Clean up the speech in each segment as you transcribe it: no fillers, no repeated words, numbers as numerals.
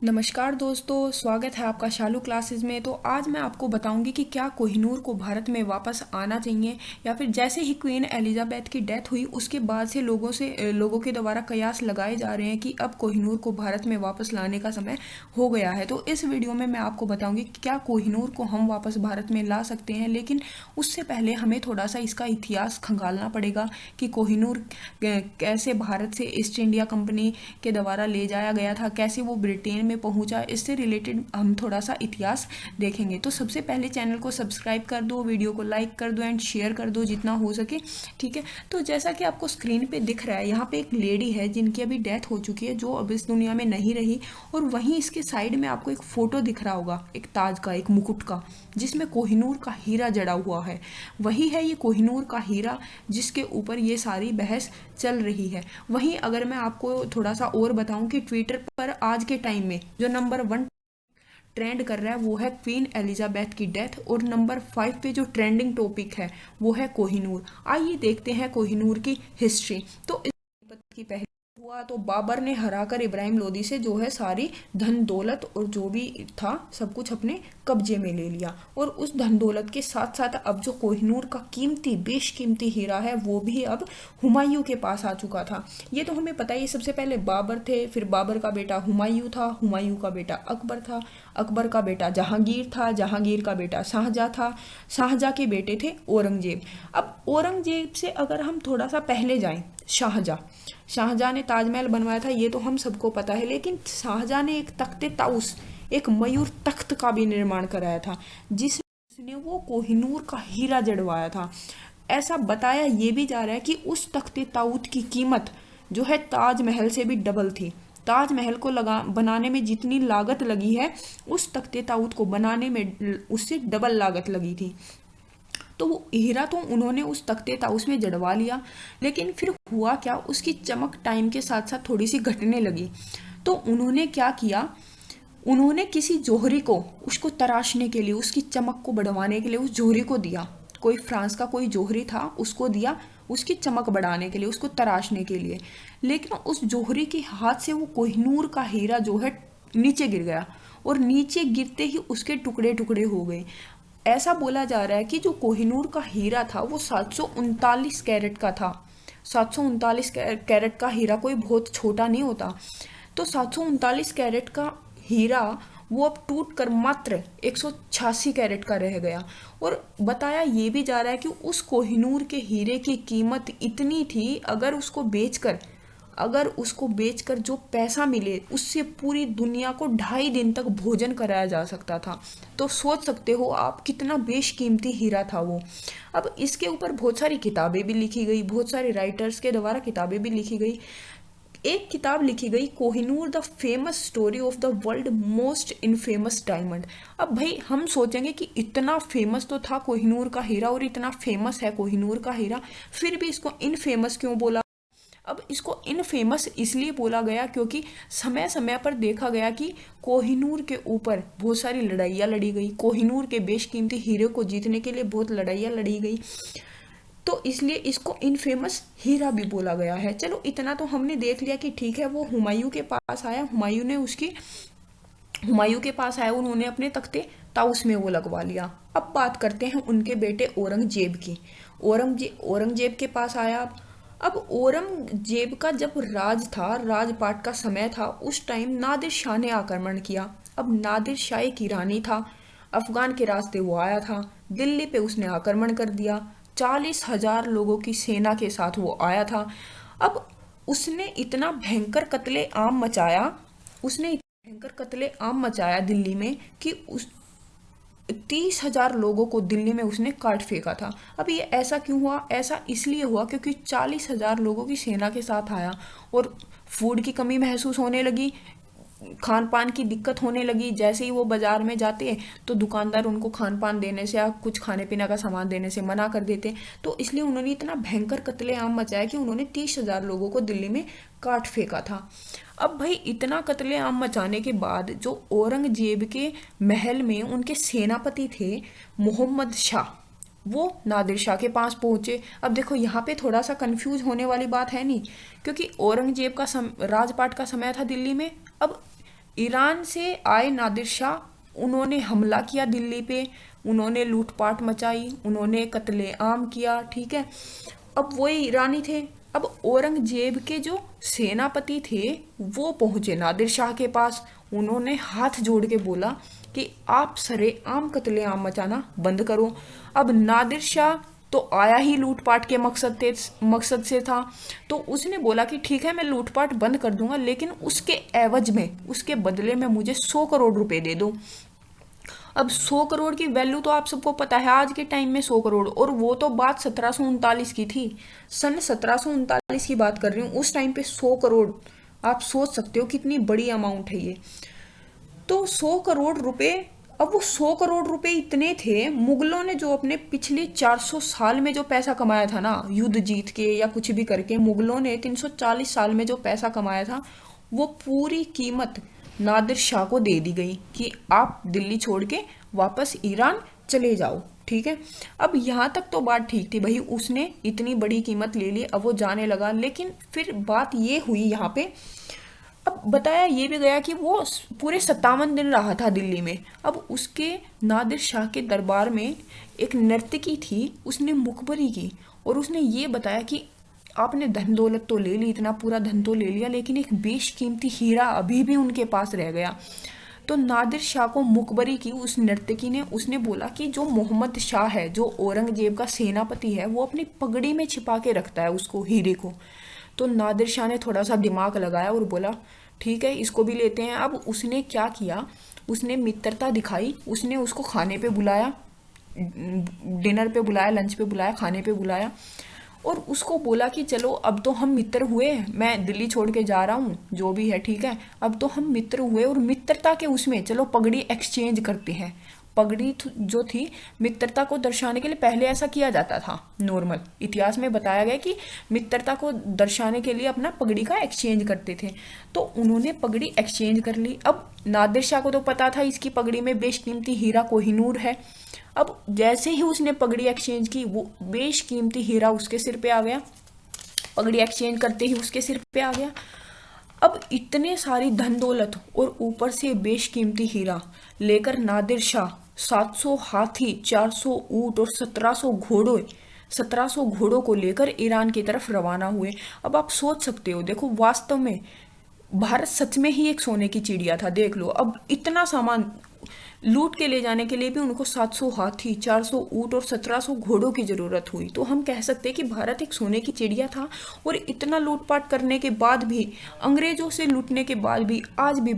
नमस्कार दोस्तों, स्वागत है आपका शालू क्लासेस में। तो आज मैं आपको बताऊंगी कि क्या कोहिनूर को भारत में वापस आना चाहिए या फिर जैसे ही क्वीन एलिजाबेथ की डेथ हुई उसके बाद से लोगों के द्वारा कयास लगाए जा रहे हैं कि अब कोहिनूर को भारत में वापस लाने का समय हो गया है। तो इस वीडियो में मैं आपको बताऊंगी कि क्या कोहिनूर को हम वापस भारत में ला सकते हैं, लेकिन उससे पहले हमें थोड़ा सा इसका इतिहास खंगालना पड़ेगा कि कोहिनूर कैसे भारत से ईस्ट इंडिया कंपनी के द्वारा ले जाया गया था, कैसे वो ब्रिटेन में पहुंचा। इससे रिलेटेड हम थोड़ा सा इतिहास देखेंगे। तो सबसे पहले चैनल को सब्सक्राइब कर दो, वीडियो को लाइक कर दो एंड शेयर कर दो जितना हो सके, ठीक है। तो जैसा कि आपको स्क्रीन पे दिख रहा है, यहाँ पे एक लेडी है जिनकी अभी डेथ हो चुकी है, जो अब इस दुनिया में नहीं रही। और वहीं इसके साइड में आपको एक फोटो दिख रहा होगा, एक ताज का, एक मुकुट का, जिसमें कोहिनूर का हीरा जड़ा हुआ है। वही है ये कोहिनूर का हीरा जिसके ऊपर ये सारी बहस चल रही है। वहीं अगर मैं आपको थोड़ा सा और बताऊं कि ट्विटर पर आज के टाइम में जो नंबर 1 ट्रेंड कर रहा है वो है क्वीन एलिजाबेथ की डेथ, और नंबर 5 पे जो ट्रेंडिंग टॉपिक है वो है कोहिनूर। आइए देखते हैं कोहिनूर की हिस्ट्री। तो इस की पहली हुआ तो बाबर ने हराकर इब्राहिम लोदी से जो है सारी धन दौलत और जो भी था सब कुछ अपने कब्जे में ले लिया। और उस धन दौलत के साथ साथ अब जो कोहिनूर का कीमती बेशकीमती हीरा है वो भी अब हुमायूं के पास आ चुका था। ये तो हमें पता ही। सबसे पहले बाबर थे, फिर बाबर का बेटा हुमायूं था, हुमायूं का बेटा अकबर था, अकबर का बेटा जहांगीर था, जहांगीर का बेटा शाहजहाँ था, शाहजहाँ के बेटे थे औरंगजेब। अब औरंगजेब से अगर हम थोड़ा सा पहले जाएं, शाहजहाँ ने ताजमहल बनवाया था, ये तो हम सबको पता है। लेकिन शाहजहाँ ने एक तख्ते ताउस, एक मयूर तख्त का भी निर्माण कराया था जिसने वो कोहिनूर का हीरा जड़वाया था। ऐसा बताया ये भी जा रहा है कि उस तख्ते ताऊत की कीमत जो है ताजमहल से भी डबल थी। ताजमहल को बनाने में जितनी लागत लगी है, उस तख्ते ताऊत को बनाने में उससे डबल लागत लगी थी। तो वो हीरा तो उन्होंने उस तख्ते ताउस में जड़वा लिया, लेकिन फिर हुआ क्या, उसकी चमक टाइम के साथ साथ थोड़ी सी घटने लगी। तो उन्होंने क्या किया, उन्होंने किसी जौहरी को उसको तराशने के लिए, उसकी चमक को बढ़वाने के लिए उस जौहरी को दिया। कोई फ्रांस का कोई जौहरी था, उसको दिया उसकी चमक बढ़ाने के लिए, उसको तराशने के लिए। लेकिन उस जौहरी के हाथ से वो कोहिनूर का हीरा जो है नीचे गिर गया, और नीचे गिरते ही उसके टुकड़े टुकड़े हो गए। ऐसा बोला जा रहा है कि जो कोहिनूर का हीरा था वो 739 कैरेट का था। 739 कैरेट का हीरा कोई बहुत छोटा नहीं होता। तो 739 कैरेट का हीरा वो अब टूट कर मात्र 186 कैरेट का रह गया। और बताया ये भी जा रहा है कि उस कोहिनूर के हीरे की कीमत इतनी थी, अगर उसको बेचकर जो पैसा मिले उससे पूरी दुनिया को 2.5 दिन तक भोजन कराया जा सकता था। तो सोच सकते हो आप कितना बेशकीमती हीरा था वो। अब इसके ऊपर बहुत सारी किताबें भी लिखी गई, बहुत सारे राइटर्स के द्वारा किताबें भी लिखी गई। एक किताब लिखी गई, Kohinoor the famous story of the world most infamous diamond. अब भाई हम सोचेंगे कि इतना फेमस तो था कोहिनूर का हीरा, और इतना फेमस है कोहिनूर का हीरा, फिर भी इसको इनफेमस क्यों बोला। अब इसको इनफेमस इसलिए बोला गया क्योंकि समय समय पर देखा गया कि कोहिनूर के ऊपर बहुत सारी लड़ाइयाँ लड़ी गई, कोहिनूर के बेशकीमती हीरे को जीतने के लिए बहुत लड़ाइयाँ लड़ी गई। तो इसलिए इसको इनफेमस हीरा भी बोला गया है। चलो इतना तो हमने देख लिया कि ठीक है, वो हुमायूं के पास आया, हुमायूं के पास आया, उन्होंने अपने तख्ते ताउस में वो लगवा लिया। अब बात करते हैं उनके बेटे औरंगजेब की। औरंगजेब के पास आया। अब औरंगजेब का जब राज था, राजपाट का समय था, उस टाइम नादिर शाह ने आक्रमण किया। अब नादिर शाह की रानी था, अफगान के रास्ते वो आया था, दिल्ली पे उसने आक्रमण कर दिया। 40,000 लोगों की सेना के साथ वो आया था। अब उसने इतना भयंकर कत्ले आम मचाया, दिल्ली में कि उस 30,000 लोगों को दिल्ली में उसने काट फेंका था। अब ये ऐसा क्यों हुआ? ऐसा इसलिए हुआ क्योंकि 40,000 लोगों की सेना के साथ आया, और फूड की कमी महसूस होने लगी, खान पान की दिक्कत होने लगी। जैसे ही वो बाजार में जाते तो दुकानदार उनको खान पान देने से या कुछ खाने पीने का सामान देने से मना कर देते। तो इसलिए उन्होंने इतना भयंकर कत्लेआम मचाया कि उन्होंने 30,000 लोगों को दिल्ली में काट फेंका था। अब भाई इतना कत्लेआम मचाने के बाद जो औरंगजेब के महल में उनके सेनापति थे मोहम्मद शाह, वो नादिर शाह के पास पहुंचे। अब देखो यहाँ पे थोड़ा सा कंफ्यूज होने वाली बात है नहीं, क्योंकि औरंगजेब का राजपाट का समय था दिल्ली में। अब ईरान से आए नादिर शाह, उन्होंने हमला किया दिल्ली पे, उन्होंने लूटपाट मचाई, उन्होंने कत्लेआम किया, ठीक है। अब वही ईरानी थे। अब औरंगजेब के जो सेनापति थे वो पहुंचे नादिर शाह के पास, उन्होंने हाथ जोड़ के बोला कि आप सरेआम कत्लेआम मचाना बंद करो। अब नादिर शाह तो आया ही लूटपाट के मकसद से था, तो उसने बोला कि ठीक है मैं लूटपाट बंद कर दूंगा, लेकिन उसके एवज में, उसके बदले में मुझे 100 करोड़ रुपए दे दो। अब 100 करोड़ की वैल्यू तो आप सबको पता है आज के टाइम में 100 करोड़, और वो तो बात 1739 की थी, सन 1739 की बात कर रही हूँ। उस टाइम पे 100 करोड़, आप सोच सकते हो कितनी बड़ी अमाउंट है ये। तो 100 करोड़ रुपए, अब वो 100 करोड़ रुपए इतने थे, मुगलों ने जो अपने पिछले 400 साल में जो पैसा कमाया था ना, युद्ध जीत के या कुछ भी करके, मुगलों ने 340 साल में जो पैसा कमाया था, वो पूरी कीमत नादिर शाह को दे दी गई कि आप दिल्ली छोड़ के वापस ईरान चले जाओ, ठीक है। अब यहाँ तक तो बात ठीक थी, भाई उसने इतनी बड़ी कीमत ले ली, अब वो जाने लगा। लेकिन फिर बात ये हुई यहाँ पे, अब बताया ये भी गया कि वो पूरे 57 दिन रहा था दिल्ली में। अब उसके नादिर शाह के दरबार में एक नर्तकी थी, उसने मुखबरी की और उसने ये बताया कि आपने धन दौलत तो ले ली, इतना पूरा धन तो ले लिया, लेकिन एक बेशकीमती हीरा अभी भी उनके पास रह गया। तो नादिर शाह को मुखबरी की उस नर्तकी ने, उसने बोला कि जो मोहम्मद शाह है, जो औरंगजेब का सेनापति है, वो अपनी पगड़ी में छिपा के रखता है उसको, हीरे को। तो नादिर शाह ने थोड़ा सा दिमाग लगाया और बोला ठीक है इसको भी लेते हैं। अब उसने क्या किया, उसने मित्रता दिखाई, उसने उसको खाने पे बुलाया, डिनर पे बुलाया, लंच पे बुलाया, खाने पे बुलाया, और उसको बोला कि चलो अब तो हम मित्र हुए, मैं दिल्ली छोड़ के जा रहा हूँ, जो भी है ठीक है, अब तो हम मित्र हुए, और मित्रता के उसमें चलो पगड़ी एक्सचेंज करते हैं। पगड़ी जो थी मित्रता को दर्शाने के लिए पहले ऐसा किया जाता था, नॉर्मल इतिहास में बताया गया कि मित्रता को दर्शाने के लिए अपना पगड़ी का एक्सचेंज करते थे। तो उन्होंने पगड़ी एक्सचेंज कर ली। अब नादिर शाह को तो पता था इसकी पगड़ी में बेशकीमती हीरा कोहिनूर है। अब जैसे ही उसने पगड़ी एक्सचेंज की, वो बेशकीमती हीरा उसके सिर पे आ गया, पगड़ी एक्सचेंज करते ही उसके सिर पे आ गया। अब इतने सारी धन दौलत और ऊपर से बेशकीमती हीरा लेकर नादिर शाह 700 हाथी, 400 ऊंट और 1700 घोड़ों को लेकर ईरान की तरफ रवाना हुए। अब आप सोच सकते हो, देखो वास्तव में भारत सच में ही एक सोने की चिड़िया था। देख लो, अब इतना सामान लूट के ले जाने के लिए भी उनको 700 हाथी, 400 ऊंट और 1700 घोड़ों की जरूरत हुई। तो हम कह सकते हैं कि भारत एक सोने की चिड़िया था। और इतना लूटपाट करने के बाद भी, अंग्रेजों से लूटने के बाद भी, आज भी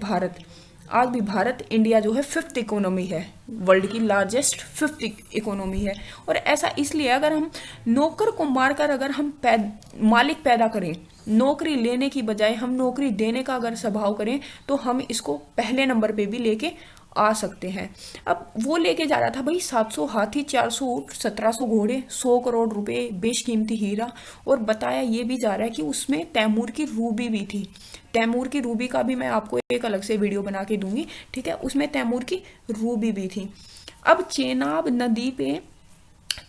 भारत इंडिया जो है 5th इकोनॉमी है, वर्ल्ड की लार्जेस्ट 5th इकोनॉमी है। और ऐसा इसलिए, अगर हम नौकर को मारकर अगर हम मालिक पैदा करें, नौकरी लेने की बजाय हम नौकरी देने का अगर स्वभाव करें, तो हम इसको पहले नंबर पे भी लेके आ सकते हैं। अब वो लेके जा रहा था भाई 700 हाथी, 400 ऊंट, 1700 घोड़े, 100 करोड़ रुपए, बेशकीमती हीरा। और बताया ये भी जा रहा है कि उसमें तैमूर की रूबी भी थी। तैमूर की रूबी का भी मैं आपको एक अलग से वीडियो बना के दूंगी, ठीक है। उसमें तैमूर की रूबी भी थी। अब चेनाब नदी पे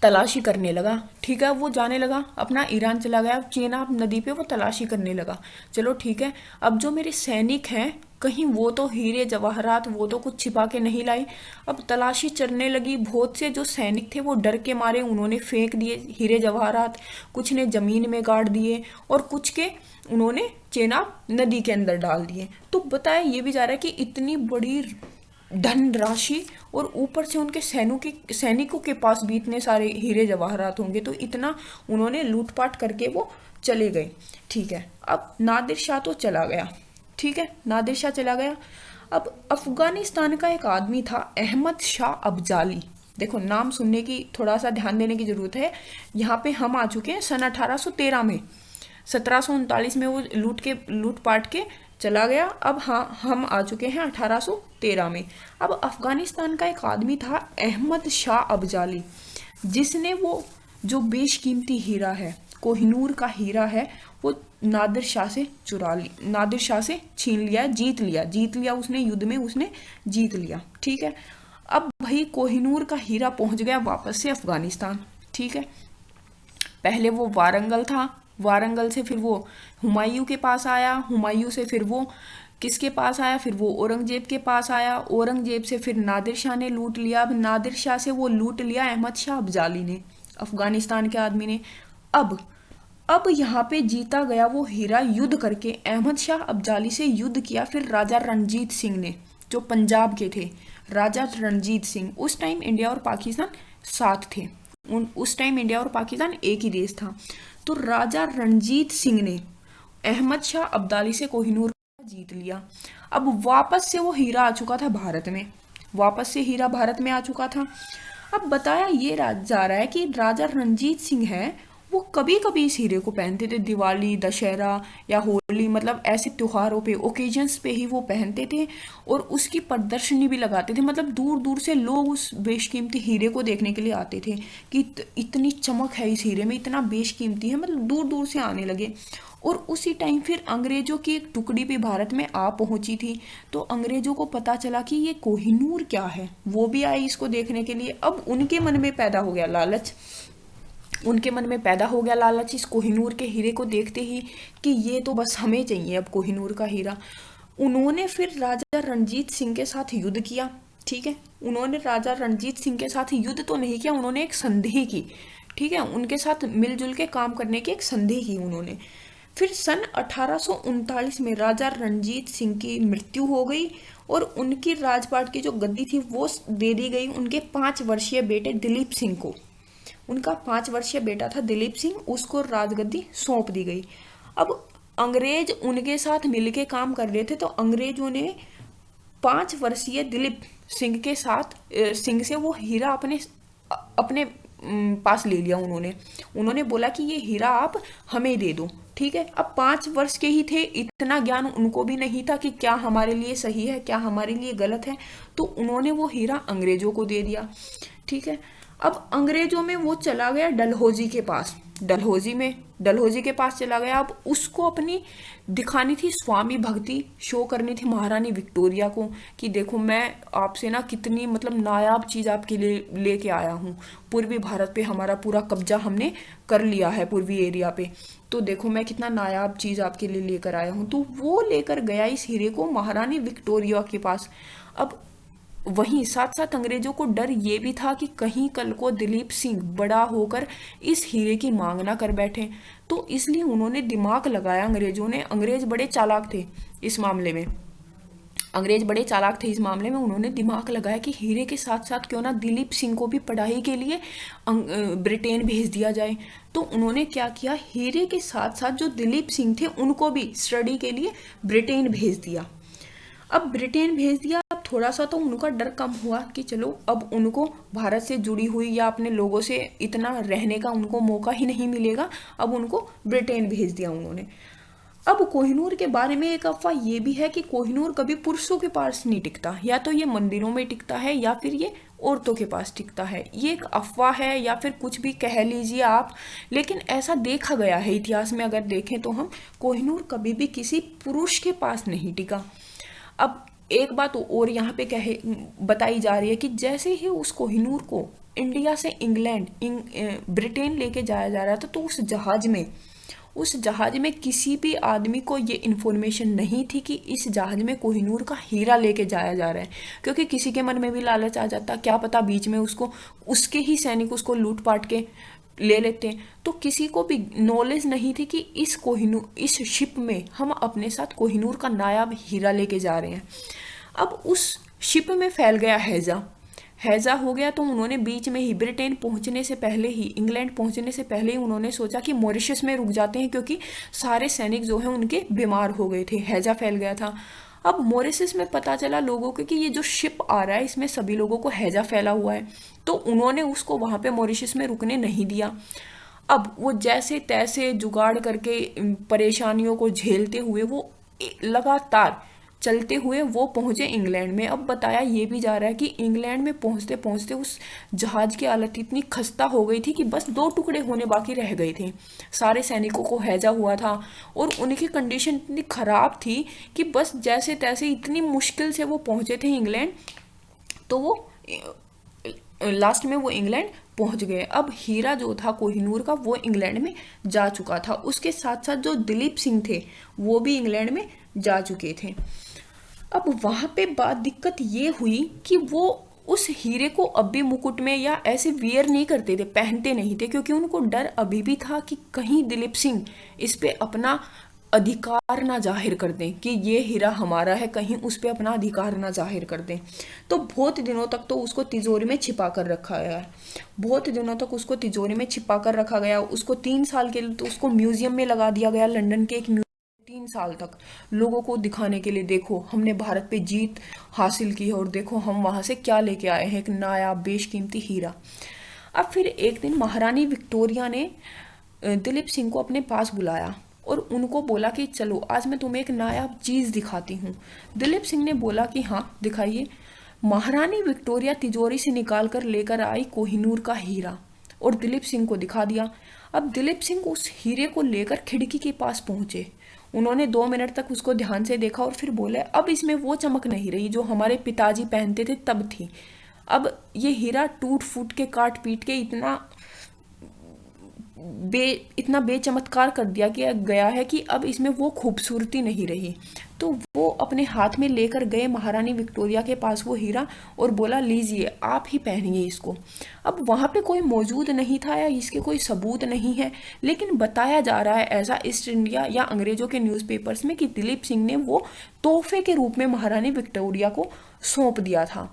तलाशी करने लगा, ठीक है, वो जाने लगा, अपना ईरान चला गया, चेनाब नदी पे वो तलाशी करने लगा। चलो ठीक है, अब जो मेरे सैनिक हैं, कहीं वो तो हीरे जवाहरात वो तो कुछ छिपा के नहीं लाए। अब तलाशी चलने लगी, बहुत से जो सैनिक थे वो डर के मारे उन्होंने फेंक दिए हीरे जवाहरात, कुछ ने जमीन में गाड़ दिए और कुछ के उन्होंने चेनाब नदी के अंदर डाल दिए। तो बताया ये भी जा रहा है कि इतनी बड़ी धन राशि और ऊपर से उनके सैनिकों के पास भी इतने सारे हीरे जवाहरात होंगे, तो इतना उन्होंने लूटपाट करके वो चले गए, ठीक है। अब नादिर शाह तो चला गया, ठीक है, नादिर शाह चला गया। अब अफगानिस्तान का एक आदमी था अहमद शाह अफजाली। देखो नाम सुनने की थोड़ा सा ध्यान देने की जरूरत है। यहाँ पे हम आ चुके हैं सन 1813 में, 1739 में वो लूटपाट के चला गया। अब हाँ, हम आ चुके हैं 1813 में। अब अफगानिस्तान का एक आदमी था अहमद शाह अफजाली, जिसने वो जो बेशकीमती हीरा है, कोहिनूर का हीरा है, वो नादिर शाह से नादिर शाह से छीन लिया, जीत लिया उसने, युद्ध में उसने जीत लिया, ठीक है। अब भाई कोहिनूर का हीरा पहुंच गया वापस से अफगानिस्तान, ठीक है। पहले वो वारंगल था, वारंगल से फिर वो हुमायूं के पास आया, हुमायूं से फिर वो किसके पास आया, फिर वो औरंगजेब के पास आया। औरंगजेब से फिर नादिर शाह ने लूट लिया। अब नादिर शाह से वो लूट लिया अहमद शाह अफजाली ने, अफगानिस्तान के आदमी ने। अब अब यहाँ पे जीता गया वो हीरा युद्ध करके, अहमद शाह अफजाली से युद्ध किया फिर राजा रणजीत सिंह ने, जो पंजाब के थे। राजा रणजीत सिंह, उस टाइम इंडिया और पाकिस्तान साथ थे, उस टाइम इंडिया और पाकिस्तान एक ही देश था। तो राजा रणजीत सिंह ने अहमद शाह अब्दाली से कोहिनूर जीत लिया। अब वापस से वो हीरा आ चुका था भारत में, वापस से हीरा भारत में आ चुका था। अब बताया ये जा रहा है कि राजा रणजीत सिंह है, वो कभी कभी इस हीरे को पहनते थे, दिवाली, दशहरा या होली, मतलब ऐसे त्योहारों पे, ओकेजन्स पे ही वो पहनते थे और उसकी प्रदर्शनी भी लगाते थे। मतलब दूर दूर से लोग उस बेशकीमती हीरे को देखने के लिए आते थे कि इतनी चमक है इस हीरे में, इतना बेशकीमती है, मतलब दूर दूर से आने लगे। और उसी टाइम फिर अंग्रेजों की एक टुकड़ी भी भारत में आ पहुंची थी। तो अंग्रेजों को पता चला कि ये कोहिनूर क्या है, वो भी आए इसको देखने के लिए। अब उनके मन में पैदा हो गया लालच, उनके मन में पैदा हो गया लालच इस कोहिनूर के हीरे को देखते ही कि ये तो बस हमें चाहिए अब कोहिनूर का हीरा। उन्होंने फिर राजा रणजीत सिंह के साथ युद्ध किया। ठीक है, उन्होंने राजा रणजीत सिंह के साथ युद्ध तो नहीं किया, उन्होंने एक संधि की। ठीक है, उनके साथ मिलजुल के काम करने की एक संधि की उन्होंने। फिर सन 1839 में राजा रणजीत सिंह की मृत्यु हो गई और उनकी राजपाट की जो गद्दी थी वो दे दी गई उनके 5 वर्षीय बेटे दिलीप सिंह को। उनका 5 वर्षीय बेटा था दिलीप सिंह, उसको राजगद्दी सौंप दी गई। अब अंग्रेज उनके साथ मिलके काम कर रहे थे, तो अंग्रेजों ने 5 वर्षीय दिलीप सिंह के साथ सिंह से वो हीरा अपने अपने पास ले लिया। उन्होंने बोला कि ये हीरा आप हमें दे दो। ठीक है, अब 5 वर्ष के ही थे, इतना ज्ञान उनको भी नहीं था कि क्या हमारे लिए सही है, क्या हमारे लिए गलत है। तो उन्होंने वो हीरा अंग्रेजों को दे दिया। ठीक है, अब अंग्रेजों में वो चला गया डलहौजी के पास, डलहौजी के पास चला गया। अब उसको अपनी दिखानी थी स्वामी भक्ति, शो करनी थी महारानी विक्टोरिया को कि देखो मैं आपसे ना कितनी मतलब नायाब चीज़ आपके लिए लेके आया हूँ, पूर्वी भारत पे हमारा पूरा कब्जा हमने कर लिया है पूर्वी एरिया पे, तो देखो मैं कितना नायाब चीज़ आपके लिए लेकर आया हूँ। तो वो लेकर गया इस हीरे को महारानी विक्टोरिया के पास। अब वहीं साथ साथ अंग्रेजों को डर ये भी था कि कहीं कल को दिलीप सिंह बड़ा होकर इस हीरे की मांग ना कर बैठे, तो इसलिए उन्होंने दिमाग लगाया अंग्रेजों ने। अंग्रेज बड़े चालाक थे इस मामले में, उन्होंने दिमाग लगाया कि हीरे के साथ साथ क्यों ना दिलीप सिंह को भी पढ़ाई के लिए ब्रिटेन भेज दिया जाए। तो उन्होंने क्या किया, हीरे के साथ साथ जो दिलीप सिंह थे उनको भी स्टडी के लिए ब्रिटेन भेज दिया। अब ब्रिटेन भेज दिया, अब थोड़ा सा तो उनका डर कम हुआ कि चलो अब उनको भारत से जुड़ी हुई या अपने लोगों से इतना रहने का उनको मौका ही नहीं मिलेगा। अब उनको ब्रिटेन भेज दिया उन्होंने। अब कोहिनूर के बारे में एक अफवाह ये भी है कि कोहिनूर कभी पुरुषों के पास नहीं टिकता, या तो ये मंदिरों में टिकता है या फिर ये औरतों के पास टिकता है। ये एक अफवाह है या फिर कुछ भी कह लीजिए आप, लेकिन ऐसा देखा गया है इतिहास में। अगर देखें तो हम, कोहिनूर कभी भी किसी पुरुष के पास नहीं टिका। अब एक बात और यहाँ पे बताई जा रही है कि जैसे ही उस कोहिनूर को इंडिया से ब्रिटेन लेके जाया जा रहा था, तो उस जहाज में किसी भी आदमी को ये इन्फॉर्मेशन नहीं थी कि इस जहाज में कोहिनूर का हीरा लेके जाया जा रहा है। क्योंकि किसी के मन में भी लालच आ जाता, क्या पता बीच में उसके ही सैनिक उसको लूट पाट के ले लेते। तो किसी को भी नॉलेज नहीं थी कि इस शिप में हम अपने साथ कोहिनूर का नायाब हीरा लेके जा रहे हैं। अब उस शिप में फैल गया हैजा हो गया। तो उन्होंने बीच में ही इंग्लैंड पहुंचने से पहले ही उन्होंने सोचा कि मॉरिशस में रुक जाते हैं, क्योंकि सारे सैनिक जो हैं उनके बीमार हो गए थे, हैजा फैल गया था। अब मॉरिशस में पता चला लोगों को कि ये जो शिप आ रहा है इसमें सभी लोगों को हैजा फैला हुआ है, तो उन्होंने उसको वहां पे मॉरिशस में रुकने नहीं दिया। अब वो जैसे तैसे जुगाड़ करके परेशानियों को झेलते हुए वो लगातार चलते हुए वो पहुंचे इंग्लैंड में। अब बताया ये भी जा रहा है कि इंग्लैंड में पहुंचते पहुंचते उस जहाज की हालत इतनी खस्ता हो गई थी कि बस 2 टुकड़े होने बाकी रह गए थे। सारे सैनिकों को हैजा हुआ था और उनकी कंडीशन इतनी खराब थी कि बस जैसे तैसे इतनी मुश्किल से वो पहुंचे थे इंग्लैंड, तो वो लास्ट में वो इंग्लैंड पहुंच गए। अब हीरा जो था कोहिनूर का वो इंग्लैंड में जा चुका था, उसके साथ साथ जो दिलीप सिंह थे वो भी इंग्लैंड में जा चुके थे। अब वहां पे बात दिक्कत ये हुई कि वो उस हीरे को अब भी मुकुट में या ऐसे वियर नहीं करते थे, पहनते नहीं थे, क्योंकि उनको डर अभी भी था कि कहीं दिलीप सिंह इस पे अपना अधिकार ना जाहिर कर दें कि ये हीरा हमारा है, कहीं उस पे अपना अधिकार ना जाहिर कर दें। तो बहुत दिनों तक तो उसको तिजोरी में छिपा कर रखा गया, बहुत दिनों तक उसको तिजोरी में छिपा कर रखा गया। उसको 3 साल के लिए तो उसको म्यूजियम में लगा दिया गया, लंदन के एक 3 साल तक लोगों को दिखाने के लिए, देखो हमने भारत पे जीत हासिल की है और देखो हम वहां से क्या लेके आए हैं, एक नायाब बेशकीमती हीरा। अब फिर एक दिन महारानी विक्टोरिया ने दिलीप सिंह को अपने पास बुलाया और उनको बोला कि चलो आज मैं तुम्हें एक नायाब चीज दिखाती हूँ। दिलीप सिंह ने बोला कि हाँ दिखाइए। महारानी विक्टोरिया तिजोरी से निकाल कर लेकर आई कोहिनूर का हीरा और दिलीप सिंह को दिखा दिया। अब दिलीप सिंह उस हीरे को लेकर खिड़की के पास पहुंचे। उन्होंने 2 मिनट तक उसको ध्यान से देखा और फिर बोले अब इसमें वो चमक नहीं रही जो हमारे पिताजी पहनते थे तब थी। अब ये हीरा टूट फूट के काट पीट के इतना बेचमत्कार कर दिया गया है कि अब इसमें वो खूबसूरती नहीं रही। तो वो अपने हाथ में लेकर गए महारानी विक्टोरिया के पास वो हीरा और बोला लीजिए आप ही पहनिए इसको। अब वहां पे कोई मौजूद नहीं था या इसके कोई सबूत नहीं है, लेकिन बताया जा रहा है ऐसा ईस्ट इंडिया या अंग्रेजों के न्यूज़पेपर्स में कि दिलीप सिंह ने वो तोहफे के रूप में महारानी विक्टोरिया को सौंप दिया था,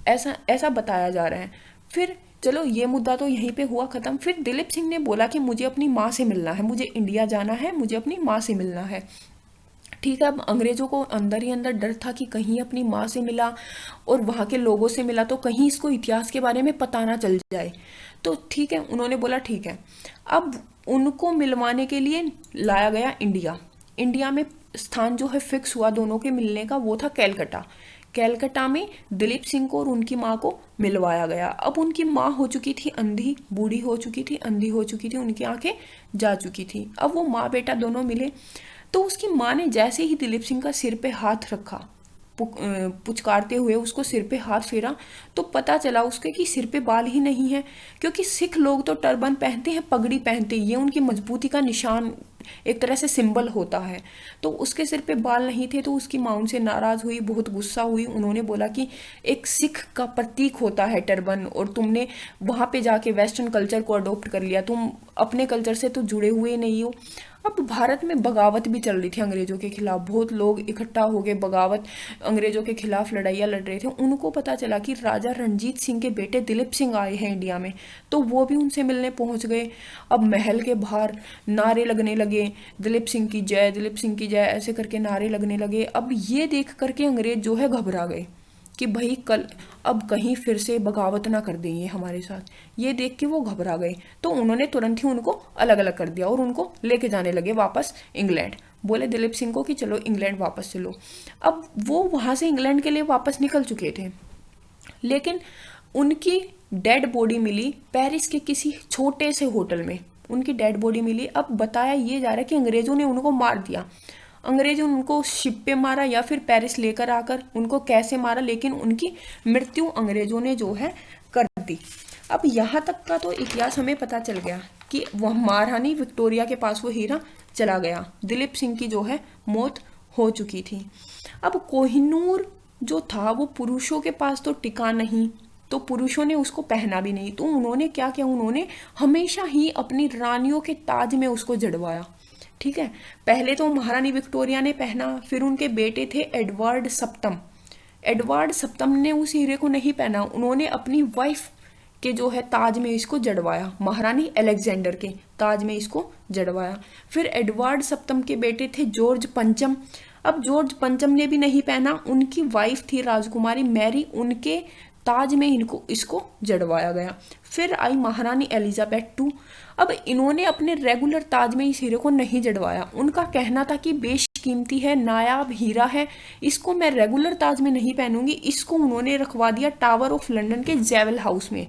ऐसा ऐसा बताया जा रहा है। फिर चलो ये मुद्दा तो यहीं पे हुआ खत्म। फिर दिलीप सिंह ने बोला कि मुझे अपनी माँ से मिलना है, मुझे इंडिया जाना है, मुझे अपनी माँ से मिलना है। ठीक है, अब अंग्रेजों को अंदर ही अंदर डर था कि कहीं अपनी माँ से मिला और वहाँ के लोगों से मिला तो कहीं इसको इतिहास के बारे में पता ना चल जाए। तो ठीक है, उन्होंने बोला ठीक है। अब उनको मिलवाने के लिए लाया गया इंडिया। इंडिया में स्थान जो है फिक्स हुआ दोनों के मिलने का, वो था कैलकटा। कैलकटा में दिलीप सिंह को और उनकी माँ को मिलवाया गया। अब उनकी माँ हो चुकी थी अंधी, बूढ़ी हो चुकी थी, अंधी हो चुकी थी, उनकी आंखें जा चुकी थी। अब वो माँ बेटा दोनों मिले तो उसकी माँ ने जैसे ही दिलीप सिंह का सिर पे हाथ रखा, पुचकारते हुए उसको सिर पे हाथ फेरा, तो पता चला उसके कि सिर पे बाल ही नहीं है, क्योंकि सिख लोग तो टर्बन पहनते हैं, पगड़ी पहनते हैं, ये उनकी मजबूती का निशान, एक तरह से सिंबल होता है। तो उसके सिर पे बाल नहीं थे, तो उसकी माँ उनसे नाराज हुई, बहुत गुस्सा हुई। उन्होंने बोला कि एक सिख का प्रतीक होता है टर्बन और तुमने वहां पे जाके वेस्टर्न कल्चर को अडॉप्ट कर लिया, तुम अपने कल्चर से तो जुड़े हुए नहीं हो। अब भारत में बगावत भी चल रही थी अंग्रेजों के खिलाफ, बहुत लोग इकट्ठा हो गए, बगावत अंग्रेजों के खिलाफ लड़ाइयाँ लड़ रहे थे। उनको पता चला कि राजा रणजीत सिंह के बेटे दिलीप सिंह आए हैं इंडिया में, तो वो भी उनसे मिलने पहुंच गए। अब महल के बाहर नारे लगने लगे, दिलीप सिंह की जय, दिलीप सिंह की जय, ऐसे करके नारे लगने लगे। अब ये देख करके अंग्रेज जो है घबरा गए कि भाई कल अब कहीं फिर से बगावत ना कर देंगे हमारे साथ। ये देख के वो घबरा गए, तो उन्होंने तुरंत ही उनको अलग अलग कर दिया और उनको लेके जाने लगे वापस इंग्लैंड। बोले दिलीप सिंह को कि चलो इंग्लैंड वापस चलो। अब वो वहां से इंग्लैंड के लिए वापस निकल चुके थे, लेकिन उनकी डेड बॉडी मिली पेरिस के किसी छोटे से होटल में, उनकी डेड बॉडी मिली। अब बताया ये जा रहा है कि अंग्रेजों ने उनको मार दिया, अंग्रेजों ने उनको शिप पे मारा या फिर पेरिस लेकर आकर उनको कैसे मारा, लेकिन उनकी मृत्यु अंग्रेजों ने जो है कर दी। अब यहाँ तक का तो इतिहास हमें पता चल गया कि वह महारानी विक्टोरिया के पास वो हीरा चला गया, दिलीप सिंह की जो है मौत हो चुकी थी। अब कोहिनूर जो था वो पुरुषों के पास तो टिका नहीं, तो पुरुषों ने उसको पहना भी नहीं। तो उन्होंने क्या किया, उन्होंने हमेशा ही अपनी रानियों के ताज में उसको जड़वाया। ठीक है, पहले तो महारानी विक्टोरिया ने पहना, फिर उनके बेटे थे एडवर्ड सप्तम, एडवर्ड सप्तम ने उस हीरे को नहीं पहना, उन्होंने अपनी वाइफ के जो है ताज में इसको जड़वाया, महारानी अलेक्जेंडर के ताज में इसको जड़वाया। फिर एडवर्ड सप्तम के बेटे थे जॉर्ज पंचम, अब जॉर्ज पंचम ने भी नहीं पहना, उनकी वाइफ थी राजकुमारी मैरी, उनके ताज में इसको जड़वाया गया। फिर आई महारानी एलिजाबेथ टू, अब इन्होंने अपने रेगुलर ताज में इस हीरे को नहीं जड़वाया। उनका कहना था कि बेशकीमती है, नायाब हीरा है, इसको मैं रेगुलर ताज में नहीं पहनूंगी। इसको उन्होंने रखवा दिया टावर ऑफ लंदन के जेवल हाउस में,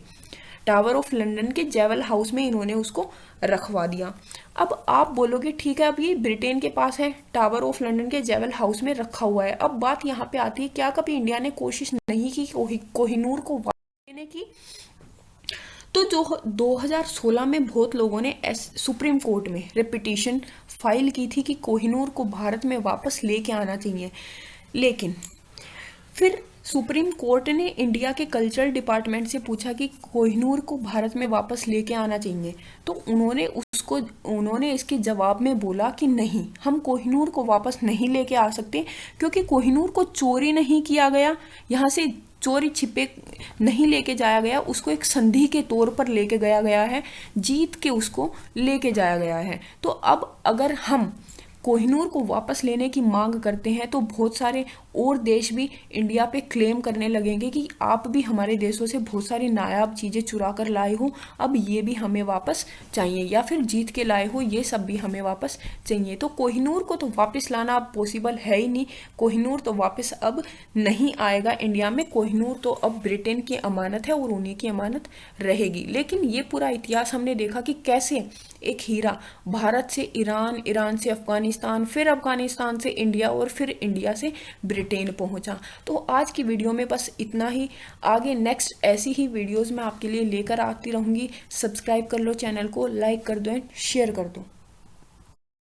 टावर ऑफ लंदन के जेवल हाउस में इन्होंने उसको रखवा दिया। अब आप बोलोगे ठीक है, अब ये ब्रिटेन के पास है, टावर ऑफ लंदन के जेवल हाउस में रखा हुआ है। अब बात यहाँ पे आती है, क्या कभी इंडिया ने कोशिश नहीं की कोहिनूर को वापस लेने की? तो जो 2016 में बहुत लोगों ने सुप्रीम कोर्ट में रिपिटिशन फाइल की थी कि कोहिनूर को भारत में वापस लेके आना चाहिए, लेकिन फिर सुप्रीम कोर्ट ने इंडिया के कल्चरल डिपार्टमेंट से पूछा कि कोहिनूर को भारत में वापस लेके आना चाहिए, तो उन्होंने इसके जवाब में बोला कि नहीं, हम कोहिनूर को वापस नहीं लेके आ सकते, क्योंकि कोहिनूर को चोरी नहीं किया गया, यहाँ से चोरी छिपे नहीं लेके जाया गया, उसको एक संधि के तौर पर लेके गया है, जीत के उसको लेके जाया गया है। तो अब अगर हम कोहिनूर को वापस लेने की मांग करते हैं तो बहुत सारे और देश भी इंडिया पे क्लेम करने लगेंगे कि आप भी हमारे देशों से बहुत सारी नायाब चीज़ें चुरा कर लाए हो, अब ये भी हमें वापस चाहिए, या फिर जीत के लाए हो ये सब भी हमें वापस चाहिए। तो कोहिनूर को तो वापस लाना अब पॉसिबल है ही नहीं, कोहिनूर तो वापस अब नहीं आएगा इंडिया में, कोहिनूर तो अब ब्रिटेन की अमानत है और उन्हीं की अमानत रहेगी। लेकिन ये पूरा इतिहास हमने देखा कि कैसे एक हीरा भारत से ईरान, ईरान से अफगानिस्तान, फिर अफगानिस्तान से इंडिया और फिर इंडिया से ब्रिटेन पहुंचा। तो आज की वीडियो में बस इतना ही, आगे नेक्स्ट ऐसी ही वीडियोस मैं आपके लिए लेकर आती रहूंगी। सब्सक्राइब कर लो चैनल को, लाइक कर दो एंड शेयर कर दो।